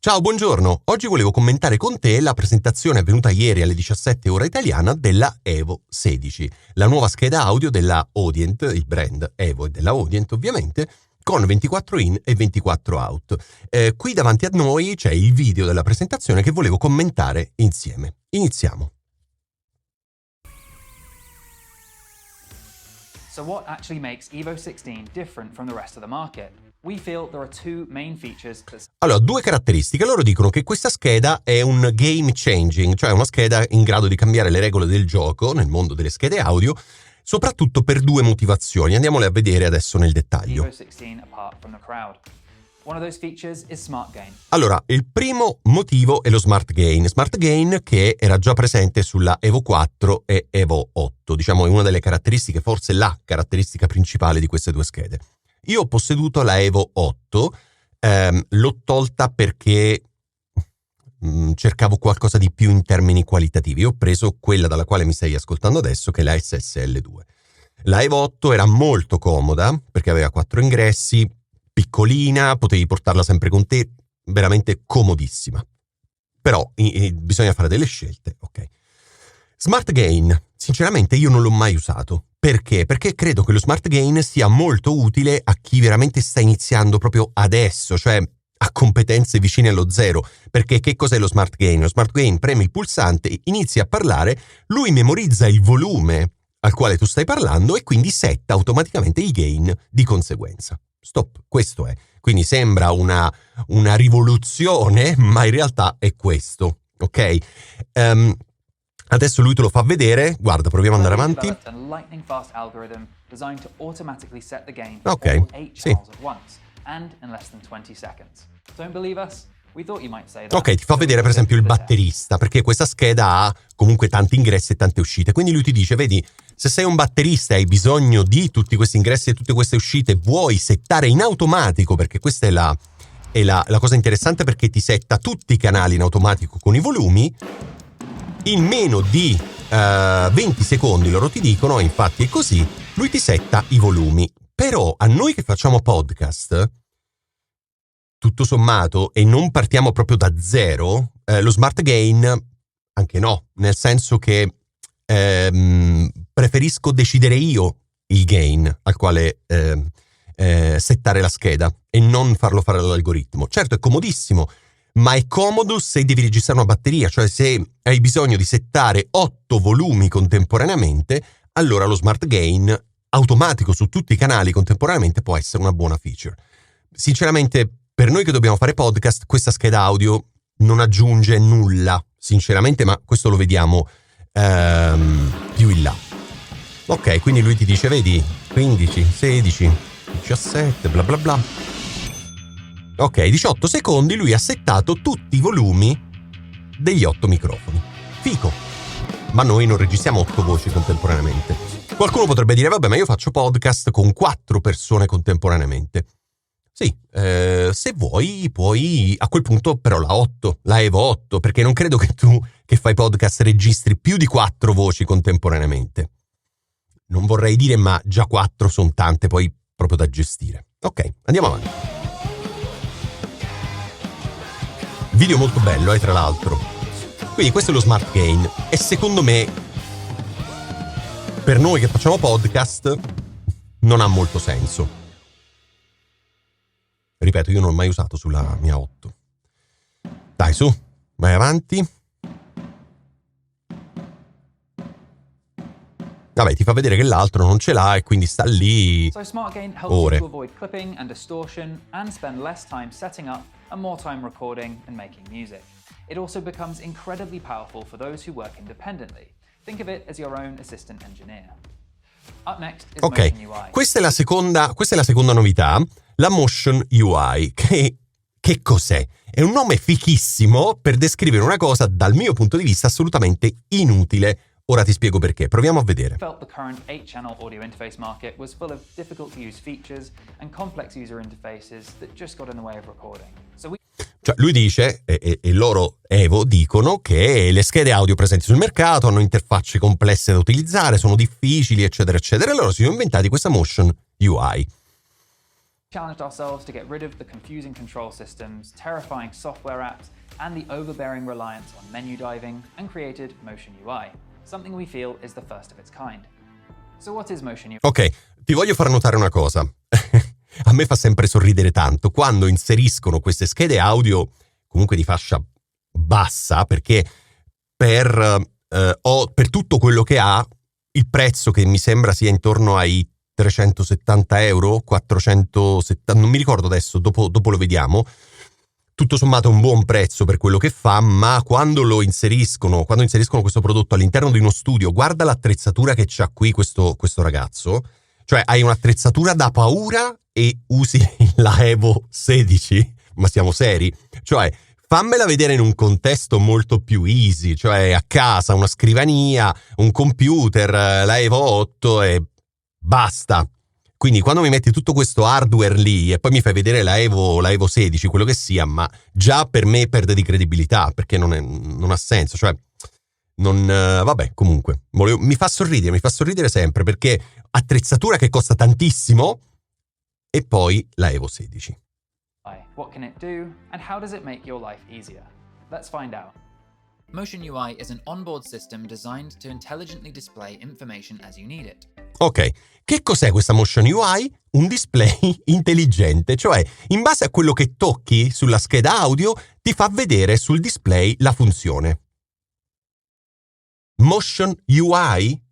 Ciao, buongiorno. Oggi volevo commentare con te la presentazione avvenuta ieri alle 17 ora italiana della Evo 16, la nuova scheda audio della Audient, il brand Evo e della Audient ovviamente, con 24 in e 24 out. Qui davanti a noi c'è il video della presentazione che volevo commentare insieme. Iniziamo. So what actually makes Evo 16 different from the rest of the market? We feel there are two main features. Allora, due caratteristiche. Loro dicono che questa scheda è un game changing, cioè una scheda in grado di cambiare le regole del gioco nel mondo delle schede audio, soprattutto per due motivazioni. Andiamole a vedere adesso nel dettaglio. Evo 16 apart from the crowd. One of those features is Smart Gain. Allora, il primo motivo è lo Smart Gain. Smart Gain che era già presente sulla Evo 4 e Evo 8. Diciamo è una delle caratteristiche, forse la caratteristica principale di queste due schede. Io ho posseduto la Evo 8, l'ho tolta perché cercavo qualcosa di più in termini qualitativi. Ho preso quella dalla quale mi stai ascoltando adesso, che è la SSL2. La Evo 8 era molto comoda perché aveva 4 ingressi, piccolina, potevi portarla sempre con te, veramente comodissima. Però bisogna fare delle scelte, ok. Smart Gain, sinceramente io non l'ho mai usato. Perché? Perché credo che lo Smart Gain sia molto utile a chi veramente sta iniziando proprio adesso, cioè a competenze vicine allo zero. Perché che cos'è lo Smart Gain? Lo Smart Gain preme il pulsante, inizia a parlare, lui memorizza il volume al quale tu stai parlando e quindi setta automaticamente il gain di conseguenza. Stop, questo è. Quindi sembra una rivoluzione, ma in realtà è questo, ok? Adesso lui te lo fa vedere, guarda, proviamo ad andare avanti. Ok, sì. Ok, ti fa vedere per esempio il batterista, perché questa scheda ha comunque tanti ingressi e tante uscite, quindi lui ti dice, vedi, se sei un batterista e hai bisogno di tutti questi ingressi e tutte queste uscite, vuoi settare in automatico, perché questa è la cosa interessante, perché ti setta tutti i canali in automatico con i volumi, in meno di 20 secondi loro ti dicono, e infatti è così, lui ti setta i volumi. Però a noi che facciamo podcast, tutto sommato, e non partiamo proprio da zero, lo Smart Gain, anche no, nel senso che preferisco decidere io il gain al quale settare la scheda e non farlo fare all'algoritmo. Certo, è comodissimo, ma è comodo se devi registrare una batteria, cioè se hai bisogno di settare 8 volumi contemporaneamente, allora lo Smart Gain automatico su tutti i canali contemporaneamente può essere una buona feature. Sinceramente, per noi che dobbiamo fare podcast, questa scheda audio non aggiunge nulla, sinceramente, ma questo lo vediamo più in là. Ok, quindi lui ti dice, vedi, 15, 16, 17, bla bla bla. Ok, 18 secondi lui ha settato tutti i volumi degli 8 microfoni. Fico! Ma noi non registriamo 8 voci contemporaneamente. Qualcuno potrebbe dire, vabbè, ma io faccio podcast con 4 persone contemporaneamente. Sì, se vuoi puoi, a quel punto però la Evo 8, perché non credo che tu che fai podcast registri più di 4 voci contemporaneamente. Non vorrei dire, ma già 4 sono tante poi proprio da gestire. Ok, andiamo avanti. Video molto bello, tra l'altro. Quindi questo è lo Smart Gain e secondo me per noi che facciamo podcast non ha molto senso. Ripeto, io non l'ho mai usato sulla mia 8. Dai, su, vai avanti. Vabbè, ti fa vedere che l'altro non ce l'ha e quindi sta lì So Smart Gain helps ore. you to avoid clipping and distortion and spend less time setting up and more time recording and making music. It also becomes incredibly powerful for those who work independently. Think of it as your own assistant engineer. Up next is Ok, Motion UI. questa è la seconda novità, la Motion UI, che cos'è? È un nome fichissimo per descrivere una cosa dal mio punto di vista assolutamente inutile. Ora ti spiego perché, proviamo a vedere. Felt the current 8-channel audio interface market was full of difficult to use features and complex user interfaces that just got in the way of recording. Cioè lui dice, e loro Evo dicono, che le schede audio presenti sul mercato hanno interfacce complesse da utilizzare, sono difficili, eccetera, eccetera, e loro si sono inventati questa Motion UI. Challenged ourselves to get rid of the confusing control systems, terrifying software apps, and the overbearing reliance on menu diving, and created Motion UI, something we feel is the first of its kind. So what is Motion UI? Ok, ti voglio far notare una cosa. A me fa sempre sorridere tanto quando inseriscono queste schede audio, comunque di fascia bassa, perché per tutto quello che ha, il prezzo che mi sembra sia intorno ai 370 euro, 470, non mi ricordo adesso, dopo lo vediamo. Tutto sommato è un buon prezzo per quello che fa, ma quando inseriscono questo prodotto all'interno di uno studio, guarda l'attrezzatura che c'ha qui questo ragazzo, cioè hai un'attrezzatura da paura e usi la Evo 16, ma siamo seri? Cioè fammela vedere in un contesto molto più easy, cioè a casa, una scrivania, un computer, la Evo 8 e basta. Quindi quando mi metti tutto questo hardware lì e poi mi fai vedere la Evo 16, quello che sia, ma già per me perde di credibilità, perché non ha senso, cioè vabbè, comunque, mi fa sorridere sempre, perché attrezzatura che costa tantissimo e poi la Evo 16. What can it do, and how does it make your life easier? Let's find out. Motion UI is an onboard system designed to intelligently display information as you need it. Ok, che cos'è questa Motion UI? Un display intelligente, cioè in base a quello che tocchi sulla scheda audio ti fa vedere sul display la funzione. Motion UI?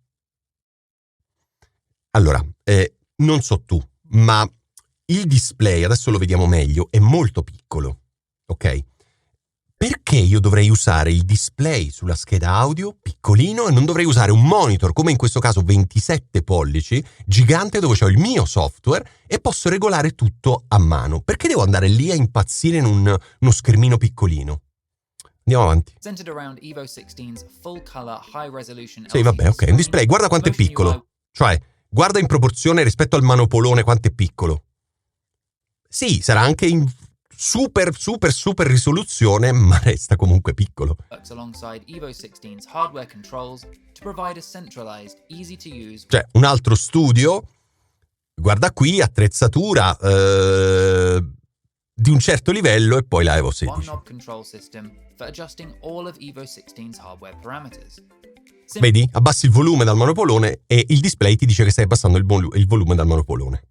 Allora, non so tu, ma il display, adesso lo vediamo meglio, è molto piccolo, ok? Perché io dovrei usare il display sulla scheda audio piccolino e non dovrei usare un monitor, come in questo caso 27 pollici, gigante, dove ho il mio software e posso regolare tutto a mano? Perché devo andare lì a impazzire in uno schermino piccolino? Andiamo avanti. Sì, vabbè, ok, un display, guarda quanto è piccolo. Cioè, guarda in proporzione rispetto al manopolone quanto è piccolo. Sì, sarà anche in super risoluzione, ma resta comunque piccolo. Cioè, un altro studio, guarda qui, attrezzatura di un certo livello e poi la Evo 16. Vedi? Abbassi il volume dal manopolone e il display ti dice che stai abbassando il volume dal manopolone.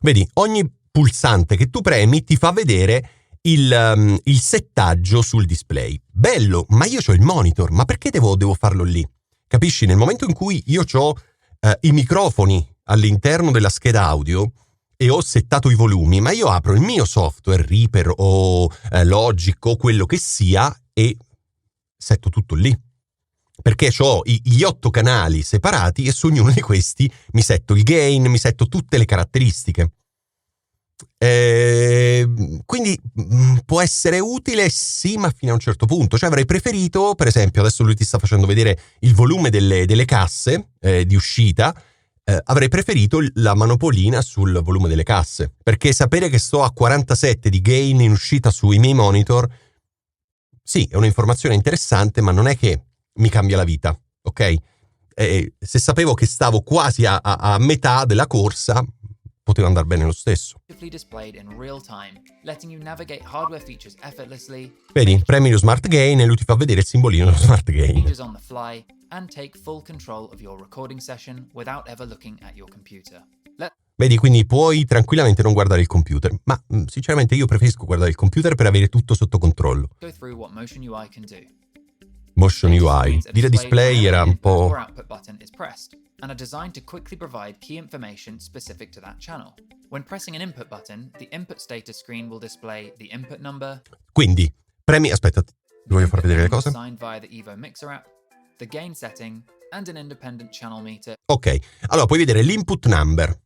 Vedi, ogni pulsante che tu premi ti fa vedere il settaggio sul display. Bello, ma io ho il monitor, ma perché devo farlo lì? Capisci? Nel momento in cui io ho i microfoni all'interno della scheda audio e ho settato i volumi, ma io apro il mio software, Reaper o Logic o quello che sia, e setto tutto lì. Perché ho gli 8 canali separati e su ognuno di questi mi setto il gain, mi setto tutte le caratteristiche. Quindi può essere utile, sì, ma fino a un certo punto. Cioè avrei preferito, per esempio, adesso lui ti sta facendo vedere il volume delle casse di uscita, avrei preferito la manopolina sul volume delle casse, perché sapere che sto a 47 di gain in uscita sui miei monitor, sì, è un'informazione interessante, ma non è che mi cambia la vita, ok? Se sapevo che stavo quasi a metà della corsa, poteva andare bene lo stesso. Vedi, premi lo Smart Gain e lui ti fa vedere il simbolino dello Smart Gain. Vedi, quindi puoi tranquillamente non guardare il computer, ma sinceramente io preferisco guardare il computer per avere tutto sotto controllo. Motion UI. Dire display era un po'... and are designed to quickly provide key information specific to that channel. When pressing an input button, the input status screen will display the input number. Quindi, premi, aspetta, ti voglio far vedere le cose. Signed via the Evo Mixer app, the gain setting, and an independent channel meter. Ok, allora puoi vedere l'input number,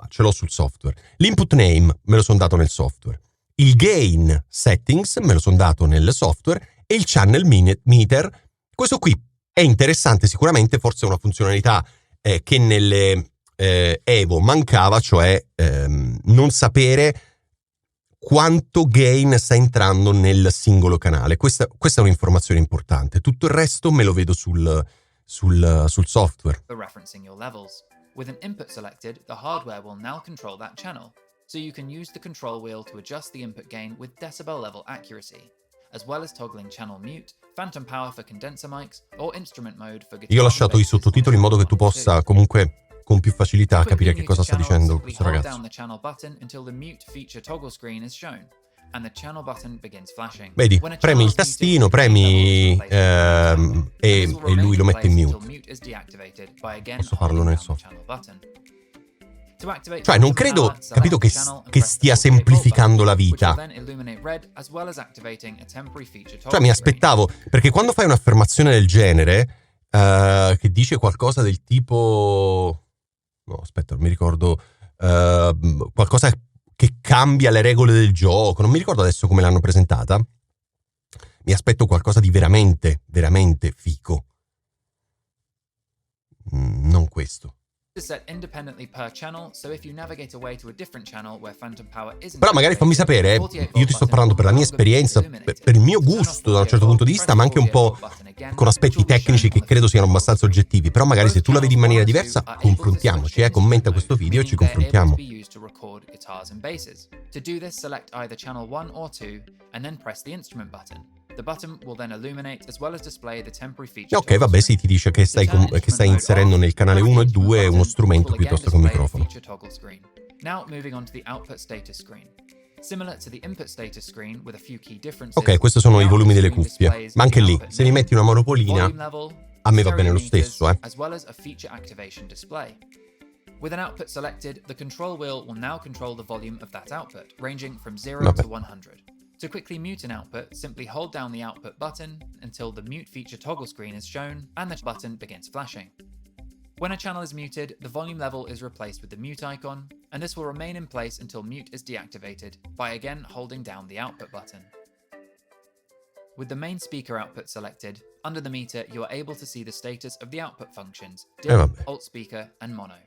ce l'ho sul software. L'input name me lo sono dato nel software. Il gain settings me lo sono dato nel software e il channel meter. Questo qui è interessante, sicuramente, forse è una funzionalità che nelle Evo mancava, cioè non sapere quanto gain sta entrando nel singolo canale. Questa è un'informazione importante. Tutto il resto me lo vedo sul sul software. For referencing your levels. With an input selected, the hardware will now control that channel, so you can use the control wheel to adjust the input gain with decibel level accuracy, as well as toggling channel mute, phantom power for condenser mics, or instrument mode for guitar. Io ho lasciato i sottotitoli in modo che tu possa comunque con più facilità capire che cosa sta dicendo questo ragazzo. Vedi, premi il tastino, premi e lui lo mette in mute. Posso farlo nel software. Cioè non credo, capito, che stia semplificando la vita. Cioè mi aspettavo, perché quando fai un'affermazione del genere, che dice qualcosa del tipo... No, aspetta, non mi ricordo. Qualcosa che cambia le regole del gioco. Non mi ricordo adesso come l'hanno presentata. Mi aspetto qualcosa di veramente, veramente fico. Non questo. Però magari fammi sapere, io ti sto parlando per la mia esperienza, per il mio gusto da un certo punto di vista, ma anche un po' con aspetti tecnici che credo siano abbastanza oggettivi. Però magari se tu la vedi in maniera diversa, confrontiamoci, commenta questo video e ci confrontiamo. Ok, vabbè, sì, ti dice che stai inserendo nel canale 1 e 2 uno strumento piuttosto che un microfono. Ok, questi sono i volumi delle cuffie, ma anche lì, se mi metti una monopolina, a me va bene lo stesso, With an output selected, the control wheel will now control the volume of that output, ranging from 0 to 100. To quickly mute an output, simply hold down the output button until the mute feature toggle screen is shown and the button begins flashing. When a channel is muted, the volume level is replaced with the mute icon, and this will remain in place until mute is deactivated by again holding down the output button. With the main speaker output selected, under the meter you are able to see the status of the output functions, DIM, alt speaker, and mono.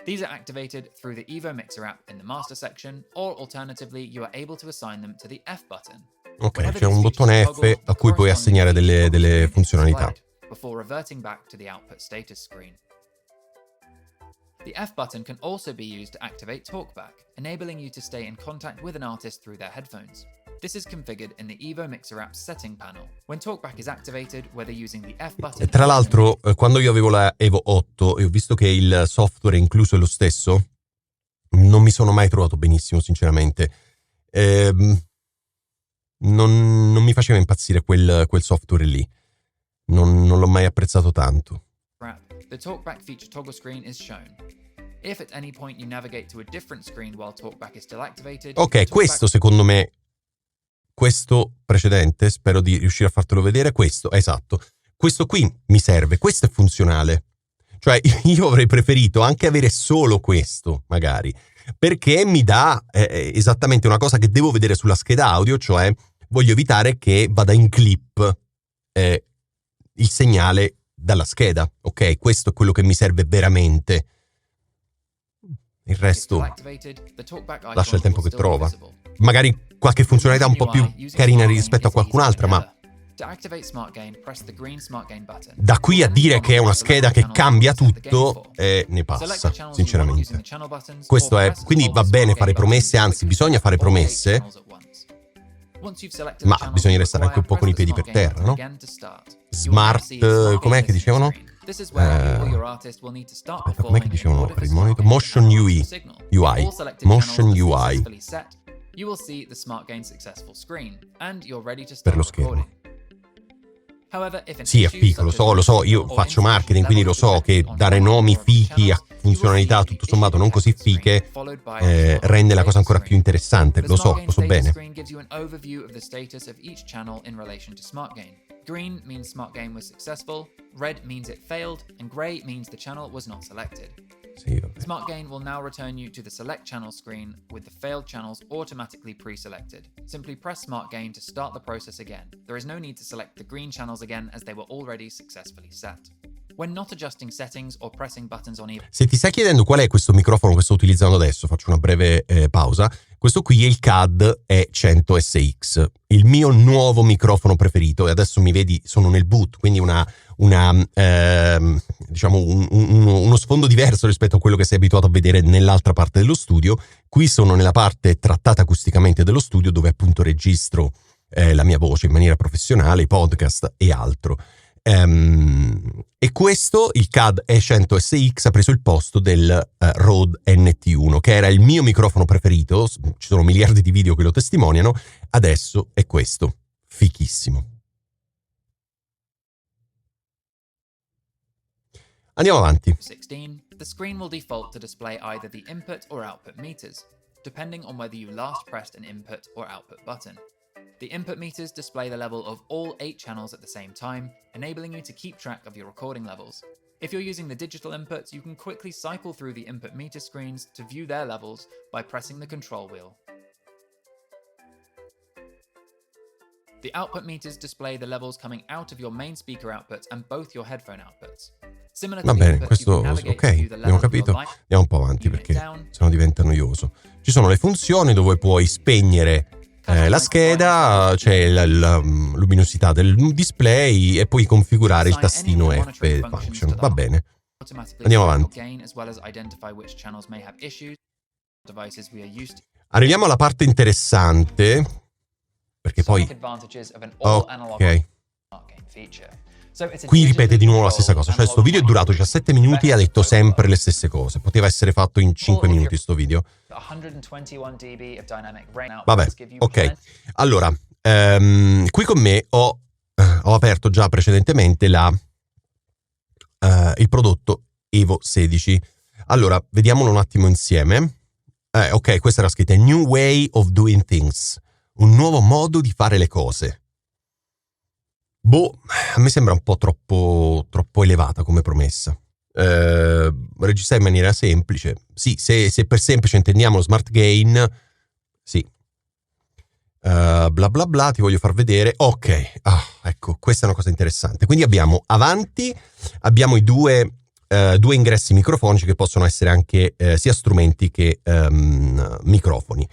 These are activated through the Evo Mixer app in the master section, or alternatively you are able to assign them to the F button. Ok, c'è un bottone F a cui puoi assegnare delle funzionalità. Before reverting back to the output status screen. The F button can also be used to activate TalkBack, enabling you to stay in contact with an artist through their headphones. This is configured in the Evo Mixer app's setting panel. When TalkBack is activated, whether using the F button... Tra l'altro, quando io avevo la Evo 8 e ho visto che il software incluso è lo stesso, non mi sono mai trovato benissimo, sinceramente. Non mi faceva impazzire quel software lì. Non l'ho mai apprezzato tanto. The TalkBack feature toggle screen is shown. If at any point you navigate to a different screen while TalkBack is still activated... Ok, questo secondo me... Questo precedente, spero di riuscire a fartelo vedere, questo, esatto. Questo qui mi serve, questo è funzionale. Cioè io avrei preferito anche avere solo questo, magari, perché mi dà esattamente una cosa che devo vedere sulla scheda audio, cioè voglio evitare che vada in clip il segnale dalla scheda, ok? Questo è quello che mi serve veramente. Il resto lascia il tempo che trova. Magari qualche funzionalità un po' più carina rispetto a qualcun'altra, ma da qui a dire che è una scheda che cambia tutto, ne passa, sinceramente. Questo è, quindi va bene fare promesse, anzi bisogna fare promesse, ma bisogna restare anche un po' con i piedi per terra, no? Smart, com'è che dicevano? Aspetta, com'è che dicevano per il monitor? Motion UI. Motion UI. Per lo schermo. Sì, è figo, lo so, io faccio marketing, quindi lo so che dare nomi fichi a funzionalità tutto sommato non così fiche rende la cosa ancora più interessante, lo so bene. Green means Smart Gain was successful, red means it failed, and grey means the channel was not selected. Sì, Smart Gain will now return you to the select channel screen with the failed channels automatically pre-selected. Simply press Smart Gain to start the process again. There is no need to select the green channels again as they were already successfully set. When not adjusting settings or pressing buttons on either... Se ti stai chiedendo qual è questo microfono che sto utilizzando adesso, faccio una breve pausa. Questo qui è il CAD E100SX, il mio nuovo microfono preferito, e adesso mi vedi, sono nel boot, quindi una diciamo uno sfondo diverso rispetto a quello che sei abituato a vedere nell'altra parte dello studio. Qui sono nella parte trattata acusticamente dello studio, dove appunto registro la mia voce in maniera professionale, i podcast e altro. E questo, il CAD E100SX, ha preso il posto del Rode NT1, che era il mio microfono preferito. Ci sono miliardi di video che lo testimoniano. Adesso è questo, fichissimo. Andiamo avanti. 16, the screen will default to display either the input or output meters, depending on whether you last pressed an input or output button. The input meters display the level of all 8 channels at the same time, enabling you to keep track of your recording levels. If you're using the digital inputs, you can quickly cycle through the input meter screens to view their levels by pressing the control wheel. The output meters display the levels coming out of your main speaker outputs and both your headphone outputs. Va bene, questo ok, abbiamo capito. Andiamo un po' avanti perché sennò diventa noioso. Ci sono le funzioni dove puoi spegnere la scheda, c'è la luminosità del display e puoi configurare il tastino F function. Va bene. Andiamo avanti. Arriviamo alla parte interessante, perché poi ok. Qui ripete di nuovo la stessa cosa, cioè sto video è durato 17 minuti e ha detto sempre le stesse cose. Poteva essere fatto in 5 minuti sto video. Vabbè, ok. Allora, qui con me ho aperto già precedentemente il prodotto Evo 16. Allora, vediamolo un attimo insieme. Ok, questa era scritta New Way of Doing Things. Un nuovo modo di fare le cose. Boh, a me sembra un po' troppo elevata come promessa. Registrare in maniera semplice. Sì, se per semplice intendiamo lo smart gain, sì. Bla bla bla, ti voglio far vedere. Ok, ecco, questa è una cosa interessante. Quindi abbiamo avanti, abbiamo i due ingressi microfonici che possono essere anche sia strumenti che microfoni.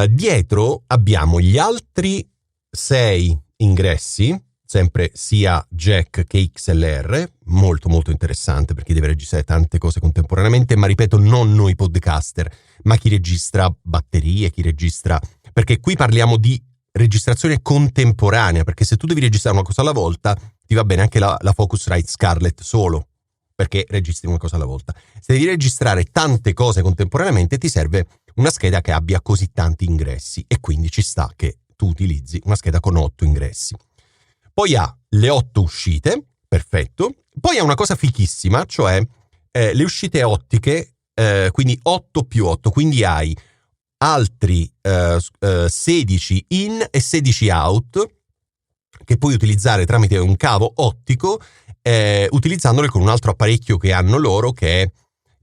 Dietro abbiamo gli altri 6 ingressi, sempre sia jack che XLR, molto molto interessante per chi deve registrare tante cose contemporaneamente, ma ripeto, non noi podcaster, ma chi registra batterie, chi registra... Perché qui parliamo di registrazione contemporanea, perché se tu devi registrare una cosa alla volta, ti va bene anche la Focusrite Scarlett solo, perché registri una cosa alla volta. Se devi registrare tante cose contemporaneamente, ti serve una scheda che abbia così tanti ingressi, e quindi ci sta che tu utilizzi una scheda con 8 ingressi. Poi ha le 8 uscite, perfetto. Poi ha una cosa fichissima, cioè le uscite ottiche, quindi 8 più 8, quindi hai altri 16 in e 16 out, che puoi utilizzare tramite un cavo ottico, utilizzandole con un altro apparecchio che hanno loro, che è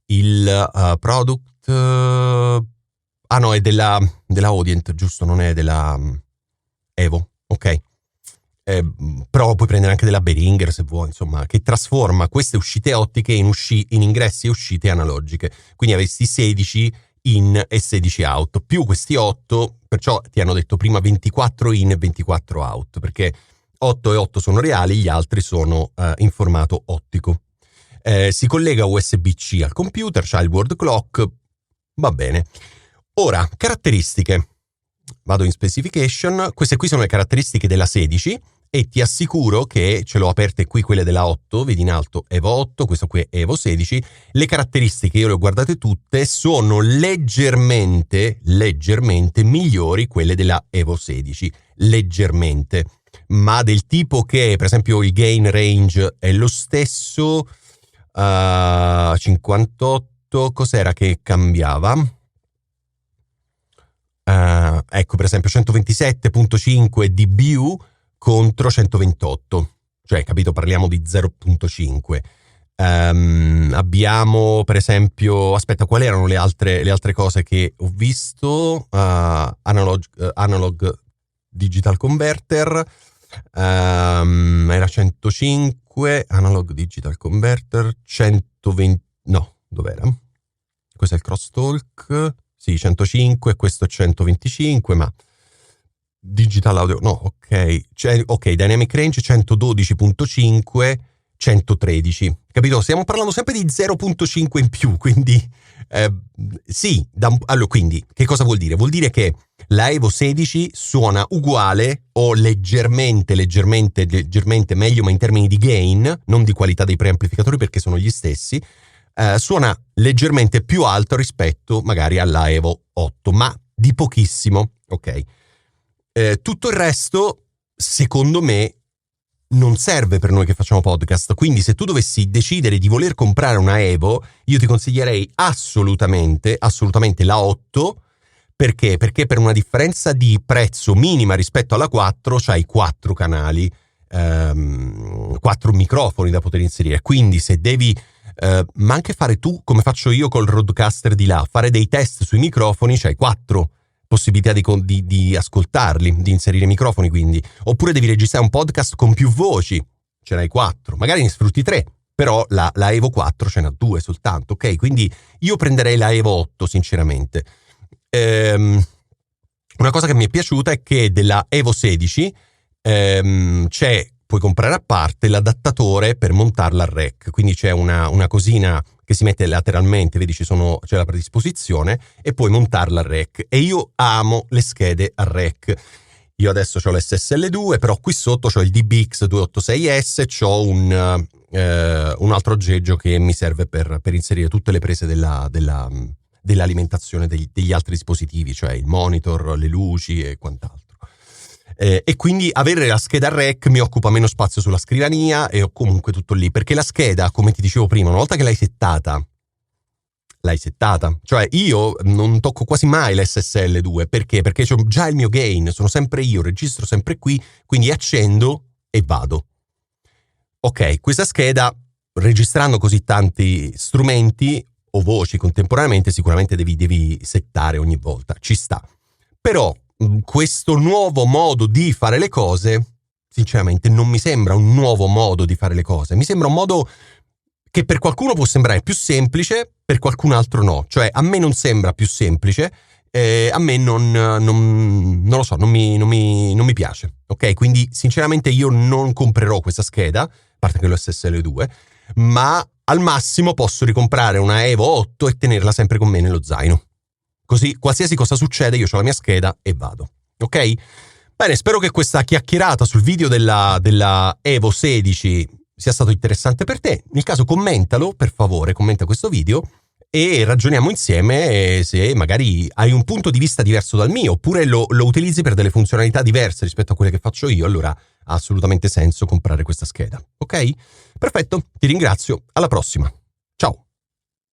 il product... no, è della Audient, giusto? Non è della Evo, ok. Però puoi prendere anche della Behringer se vuoi, insomma, che trasforma queste uscite ottiche in ingressi e uscite analogiche. Quindi avresti 16 in e 16 out, più questi 8, perciò ti hanno detto prima 24 in e 24 out, perché 8 e 8 sono reali, gli altri sono in formato ottico. Si collega USB-C al computer, c'ha il word clock, va bene. Ora, caratteristiche. Vado in specification, queste qui sono le caratteristiche della 16 e ti assicuro che ce l'ho aperte qui quelle della 8, vedi in alto Evo 8, questo qui è Evo 16. Le caratteristiche, io le ho guardate tutte, sono leggermente migliori quelle della Evo 16, leggermente, ma del tipo che per esempio il gain range è lo stesso, 58, cos'era che cambiava? Ecco, per esempio 127.5 dBu contro 128, cioè, capito, parliamo di 0.5. Abbiamo per esempio, aspetta, quali erano le altre cose che ho visto? Analog digital converter, era 105, analog digital converter, 120, no, dov'era? Questo è il crosstalk. Sì, 105, questo è 125, ma digital audio, no, ok, ok, dynamic range 112.5 113, capito? Stiamo parlando sempre di 0.5 in più, quindi sì, allora, quindi che cosa vuol dire? Vuol dire che la Evo 16 suona uguale o leggermente meglio, ma in termini di gain, non di qualità dei preamplificatori perché sono gli stessi, suona leggermente più alto rispetto magari alla Evo 8, ma di pochissimo, ok? Tutto il resto, secondo me, non serve per noi che facciamo podcast, quindi se tu dovessi decidere di voler comprare una Evo, io ti consiglierei assolutamente la 8, perché? Perché per una differenza di prezzo minima rispetto alla 4 c'hai 4 canali, 4 microfoni da poter inserire, quindi se devi ma anche fare tu, come faccio io col Rodecaster di là, fare dei test sui microfoni, c'hai 4 possibilità di ascoltarli, di inserire microfoni, quindi. Oppure devi registrare un podcast con più voci, ce n'hai 4, magari ne sfrutti 3, però la Evo 4 ce n'ha 2 soltanto, ok? Quindi io prenderei la Evo 8, sinceramente. Una cosa che mi è piaciuta è che della Evo 16 puoi comprare a parte l'adattatore per montarla al rack, quindi c'è una cosina che si mette lateralmente, vedi c'è la predisposizione e puoi montarla al rack, e io amo le schede al rack. Io adesso ho l'SSL2, però qui sotto ho il DBX286S, ho un altro aggeggio che mi serve per inserire tutte le prese dell'alimentazione degli altri dispositivi, cioè il monitor, le luci e quant'altro. E quindi avere la scheda rack mi occupa meno spazio sulla scrivania e ho comunque tutto lì, perché la scheda, come ti dicevo prima, una volta che l'hai settata. Cioè io non tocco quasi mai l'SSL2, perché? Perché c'ho già il mio gain, sono sempre io, registro sempre qui, quindi accendo e vado. Ok, questa scheda, registrando così tanti strumenti o voci contemporaneamente, sicuramente devi settare ogni volta, ci sta. Però questo nuovo modo di fare le cose, sinceramente non mi sembra un nuovo modo di fare le cose, mi sembra un modo che per qualcuno può sembrare più semplice, per qualcun altro no. Cioè a me non sembra più semplice, a me non lo so, non mi piace, ok? Quindi sinceramente io non comprerò questa scheda, a parte che l'ho SSL2, ma al massimo posso ricomprare una Evo 8 e tenerla sempre con me nello zaino. Così qualsiasi cosa succede io ho la mia scheda e vado, ok? Bene, spero che questa chiacchierata sul video della Evo 16 sia stato interessante per te. Nel caso commentalo, per favore, commenta questo video e ragioniamo insieme se magari hai un punto di vista diverso dal mio, oppure lo utilizzi per delle funzionalità diverse rispetto a quelle che faccio io, allora ha assolutamente senso comprare questa scheda, ok? Perfetto, ti ringrazio, alla prossima.